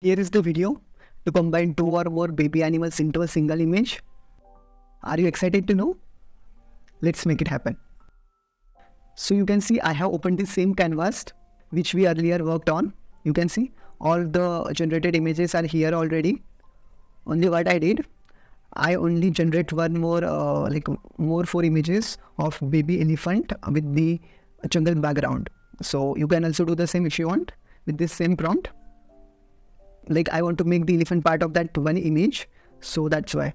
Here is the video to combine two or more baby animals into a single image. Are you excited to know? Let's make it happen. So you can see I have opened the same canvas which we earlier worked on. You can see all the generated images are here already. Only what I did, I only generate one more more 4 images of baby elephant with the jungle background. So you can also do the same if you want with this same prompt. Like I want to make the elephant part of that one image, so that's why.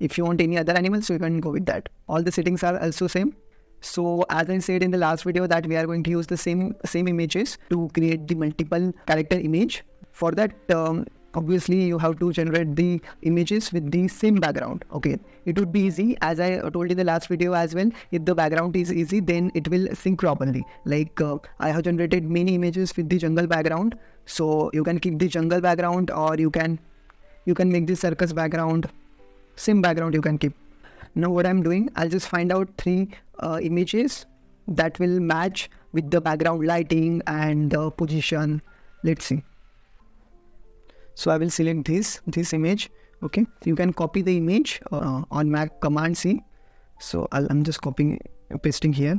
If you want any other animals, so you can go with that. All the settings are also same. So as I said in the last video that we are going to use the same images to create the multiple character image. For that, obviously you have to generate the images with the same background. Okay, it would be easy, as I told in the last video as well. If the background is easy, then it will sync properly. Like I have generated many images with the jungle background, so you can keep the jungle background, or you can make the circus background. Same background you can keep. Now what I'm doing, I'll just find out 3 images that will match with the background lighting and the position. Let's see. So I will select this image. Okay, you can copy the image on Mac, Command C. So I'm just copying, pasting here.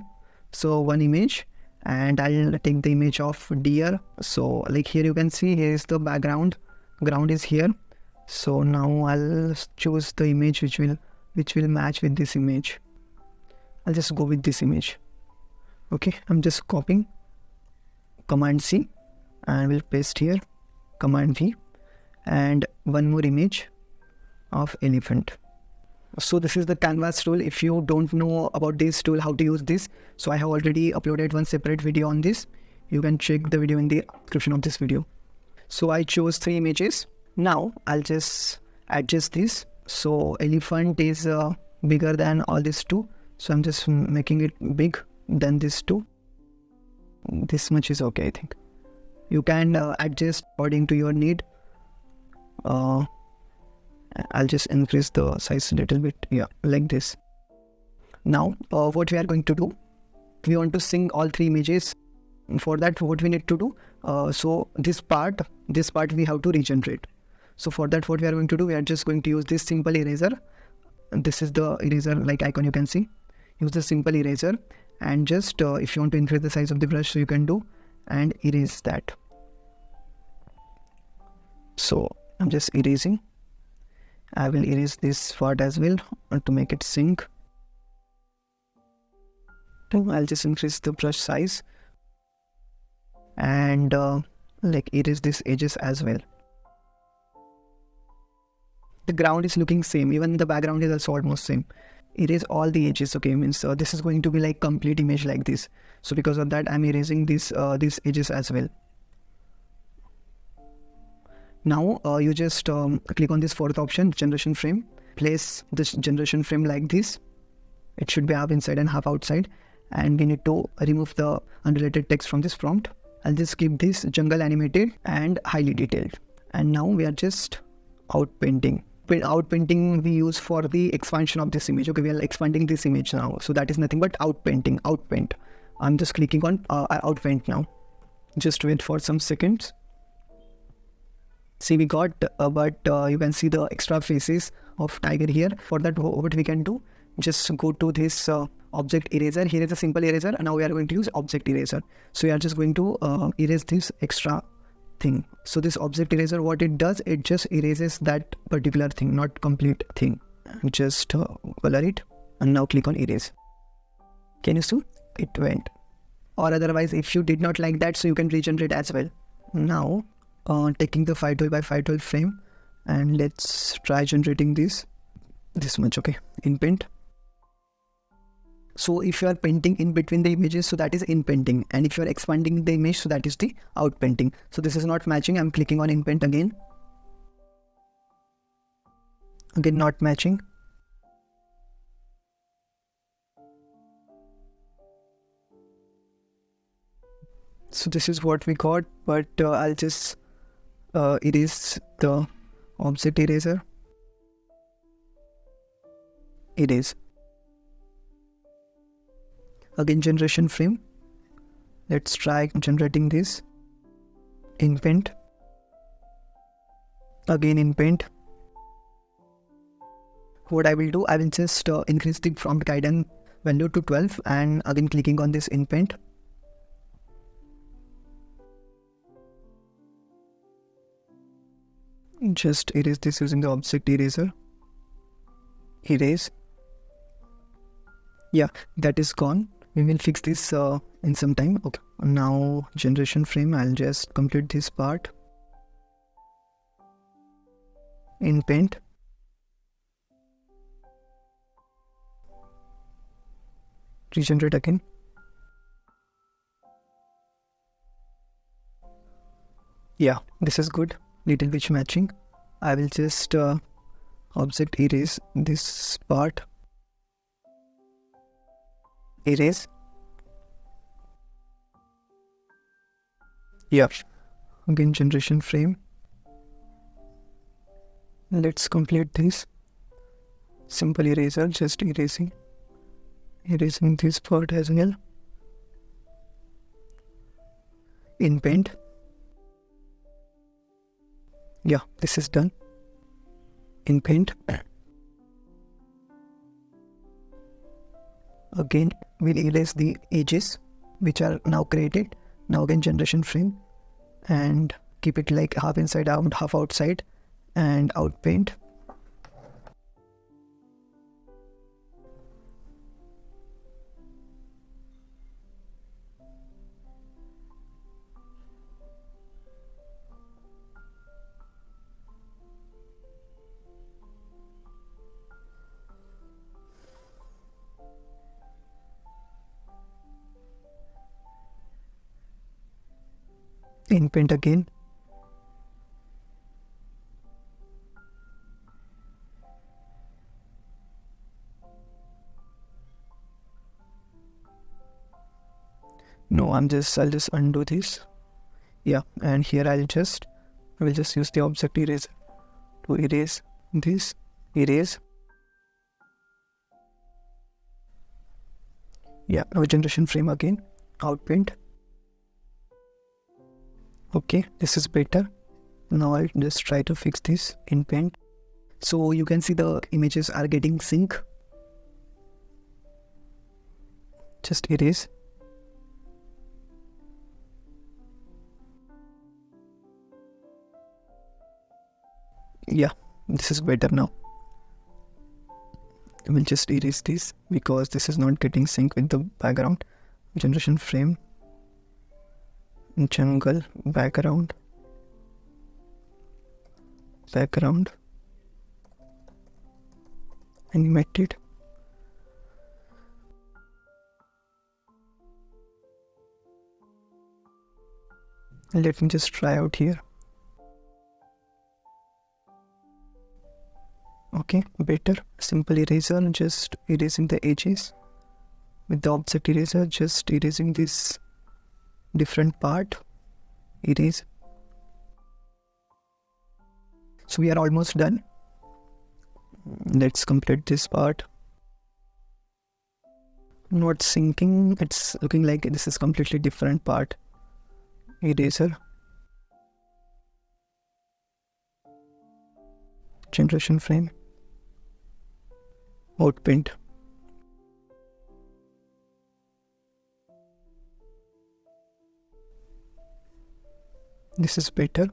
So one image, and I'll take the image of deer. So like here you can see, here is the background. Ground is here. So now I'll choose the image which will match with this image. I'll just go with this image. Okay, I'm just copying, Command C, and we'll paste here, Command V, and one more image of elephant. So this is the canvas tool. If you don't know about this tool, how to use this, so I have already uploaded one separate video on this. You can check the video in the description of this video. So I chose 3 images. Now I'll just adjust this. So elephant is bigger than all these 2. So I'm just making it big than this 2. This much is okay, I think. You can adjust according to your need. I'll just increase the size a little bit. Yeah, like this. Now what we are going to do, we want to sync all 3 images. For that, what we need to do, so this part we have to regenerate. So for that, what we are going to do, we are just going to use this simple eraser. This is the eraser like icon, you can see. Use the simple eraser, and just if you want to increase the size of the brush, so you can do, and erase that. So I'm just erasing. I will erase this part as well to make it sync. I'll just increase the brush size and like erase these edges as well. The ground is looking same, even the background is also almost same. Erase all the edges. Okay, means this is going to be like complete image like this. So because of that, I'm erasing these edges as well. Now you just click on this 4th option, generation frame. Place this generation frame like this. It should be half inside and half outside. And we need to remove the unrelated text from this prompt. I'll just keep this jungle animated and highly detailed. And now we are just outpainting. Outpainting we use for the expansion of this image. Okay, we are expanding this image now. So that is nothing but outpainting, outpaint. I'm just clicking on outpaint now. Just wait for some seconds. See, we got, but you can see the extra faces of tiger here. For that, what we can do, just go to this object eraser. Here is a simple eraser, and now we are going to use object eraser. So we are just going to erase this extra thing. So this object eraser, what it does, it just erases that particular thing, not complete thing. Just color it, and now click on erase. Can you see? It went. Or otherwise, if you did not like that, so you can regenerate as well. Now taking the 512 by 512 frame, and let's try generating this much. Okay, in paint. So if you are painting in between the images, so that is in painting, and if you are expanding the image, so that is the out painting. So this is not matching. I'm clicking on in paint again. Again, not matching. So this is what we got, but I'll just erase the object eraser. Erase. Again, generation frame. Let's try generating this in paint. Again in paint. What I will do, I will just increase the prompt guidance value to 12 and again clicking on this in paint. Just erase this using the object eraser. Erase. Yeah, that is gone. We will fix this in some time. Okay, now generation frame, I'll just complete this part in paint. Regenerate again. Yeah, this is good. Little bit matching. I will just object erase this part. Erase. Yeah, again generation frame. Let's complete this. Simple eraser, just erasing this part as well in paint. Yeah, this is done in paint. Again we'll erase the edges which are now created. Now again generation frame and keep it like half inside out, half outside, and out paint. In paint again. No, I'll just undo this. Yeah, and here I will just use the object eraser to erase this. Erase. Yeah, now generation frame again. Out paint. Okay, this is better. Now I'll just try to fix this in paint. So you can see the images are getting sync. Just erase. Yeah, this is better now. We'll just erase this because this is not getting sync with the background. Generation frame, jungle, background, animated. Let me just try out here. Okay, better. Simple eraser, just erasing the edges with the object eraser, just erasing this different part. Erase. So we are almost done. Let's complete this part. Not syncing, it's looking like this is completely different part. Eraser. Generation frame. Out paint. This is better.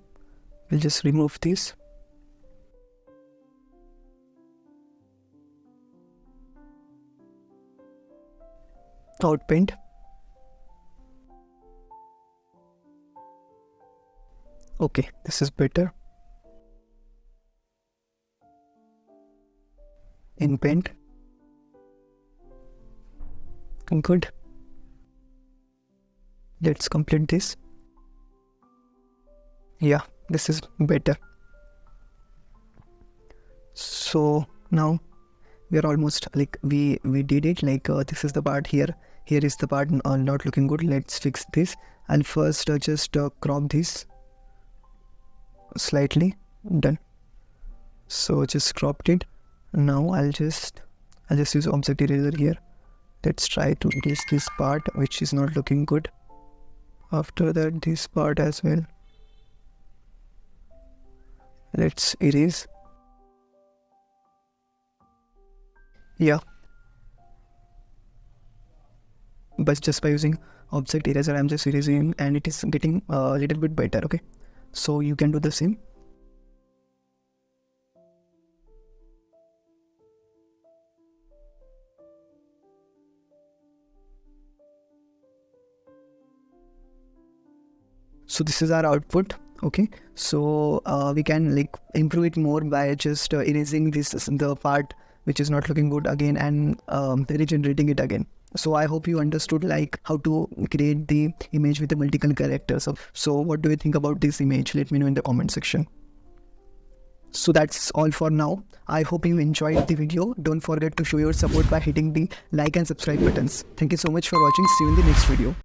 We'll just remove this. Out paint. Okay, this is better. In paint. Good. Let's complete this. Yeah, this is better. So now we are almost like we did it. Like this is the part here. Here is the part not looking good. Let's fix this. I'll first just crop this slightly. Done. So just cropped it. Now I'll just use object eraser here. Let's try to erase this part which is not looking good. After that this part as well. Let's erase. Yeah, but just by using object eraser I'm just erasing and it is getting a little bit better. Okay, so you can do the same. So this is our output. Okay, so we can like improve it more by just erasing this the part which is not looking good again and regenerating it again. So I hope you understood like how to create the image with the multiple characters. So what do you think about this image? Let me know in the comment section. So that's all for now. I hope you enjoyed the video. Don't forget to show your support by hitting the like and subscribe buttons. Thank you so much for watching. See you in the next video.